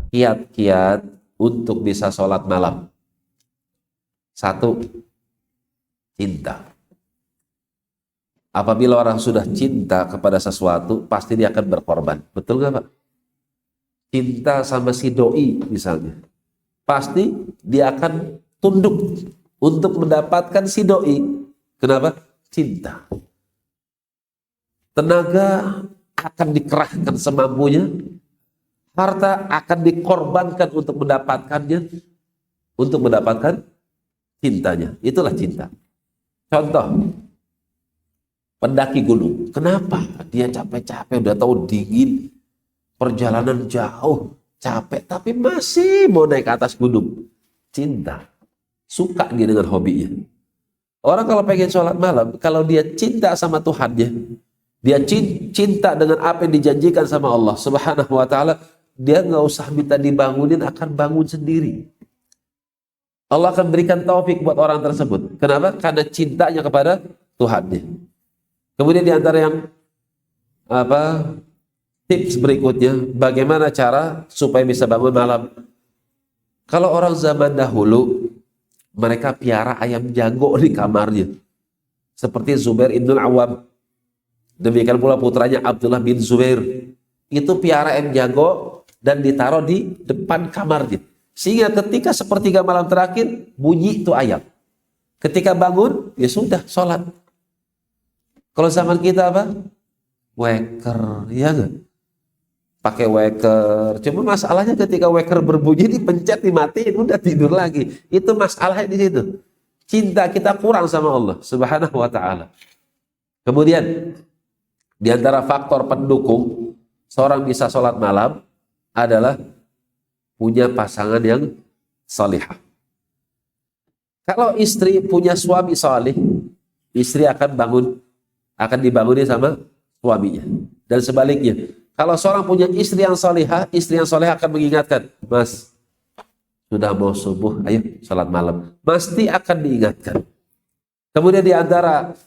kiat-kiat untuk bisa sholat malam. Satu, cinta. Apabila orang sudah cinta kepada sesuatu, pasti dia akan berkorban. Betul nggak Pak? Cinta sama si doi misalnya, pasti dia akan tunduk untuk mendapatkan si doi. Kenapa? Cinta. Tenaga akan dikerahkan semampunya, harta akan dikorbankan untuk mendapatkannya, untuk mendapatkan cintanya. Itulah cinta. Contoh, pendaki gunung. Kenapa? Dia capek-capek, udah tahu dingin, perjalanan jauh, capek, tapi masih mau naik ke atas gunung. Cinta. Suka dia dengan hobinya. Orang kalau pengen sholat malam, kalau dia cinta sama Tuhannya, dia cinta dengan apa yang dijanjikan sama Allah Subhanahu wa ta'ala, dia nggak usah minta dibangunin, akan bangun sendiri. Allah akan berikan taufik buat orang tersebut. Kenapa? Karena cintanya kepada Tuhannya. Kemudian di antara yang tips berikutnya, bagaimana cara supaya bisa bangun malam. Kalau orang zaman dahulu, mereka piara ayam jago di kamarnya, seperti Zubair ibn Awam. Demikian pula putranya Abdullah bin Zubair, itu piara ayam jago dan ditaruh di depan kamarnya, sehingga ketika sepertiga malam terakhir bunyi itu ayam, ketika bangun ya sudah sholat. Kalau zaman kita apa? Weker, ya nggak? Pakai weker. Cuma masalahnya ketika weker berbunyi dipencet, dimatiin, udah tidur lagi. Itu masalahnya di situ. Cinta kita kurang sama Allah Subhanahu wa ta'ala. Kemudian di antara faktor pendukung seorang bisa sholat malam adalah punya pasangan yang salihah. Kalau istri punya suami salih, istri akan dibanguni sama suaminya. Dan sebaliknya, kalau seorang punya istri yang salihah, istri yang salihah akan mengingatkan, Mas, sudah mau subuh, ayo sholat malam. Pasti akan diingatkan. Kemudian di antara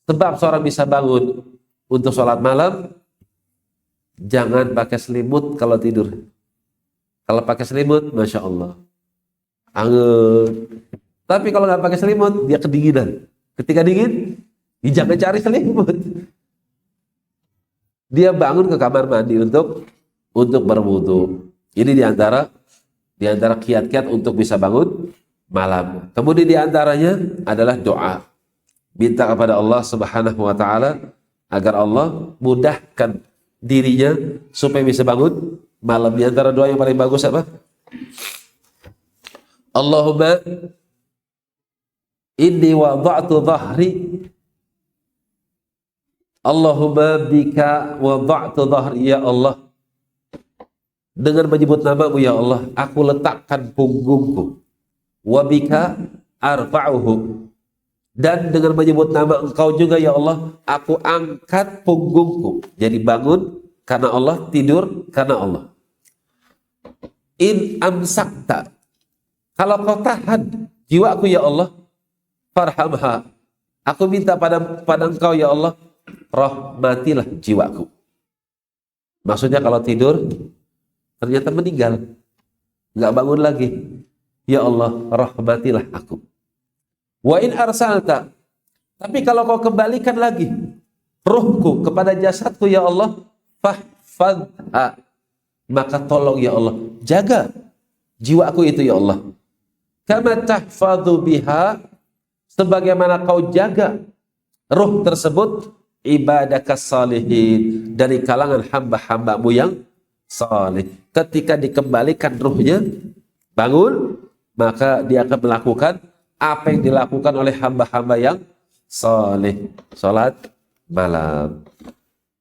sebab seorang bisa bangun untuk sholat malam, jangan pakai selimut kalau tidur. Kalau pakai selimut, Masya Allah, anget. Tapi kalau nggak pakai selimut, dia kedinginan. Ketika dingin, jangan cari selimut. Dia bangun ke kamar mandi untuk berwudu. Ini diantara kiat-kiat untuk bisa bangun malam. Kemudian diantaranya adalah doa. Minta kepada Allah Subhanahu wa ta'ala agar Allah mudahkan dirinya supaya bisa bangun malam. Di antara doa yang paling bagus apa? Allahumma inni wada'tu dhahri, Allahumma bika wada'tu dhahri, ya Allah, dengan menyebut namamu ya Allah, aku letakkan punggungku. Wa bika arfa'uhu, dan dengan menyebut nama engkau juga ya Allah, aku angkat punggungku. Jadi bangun karena Allah, tidur karena Allah. In amsakta, kalau kau tahan jiwaku ya Allah, farhamha, aku minta pada engkau ya Allah, rahmatilah jiwaku. Maksudnya kalau tidur ternyata meninggal, nggak bangun lagi, ya Allah rahmatilah aku. Wa in arsalta, tapi kalau kau kembalikan lagi ruhku kepada jasadku ya Allah, fahfadha, maka tolong ya Allah, jaga jiwaku itu ya Allah. Kama tahfadhu biha, sebagaimana kau jaga ruh tersebut, ibadakas salihin, dari kalangan hamba-hambamu yang salih. Ketika dikembalikan ruhnya, bangun, maka dia akan melakukan apa yang dilakukan oleh hamba-hamba yang salih, salat malam.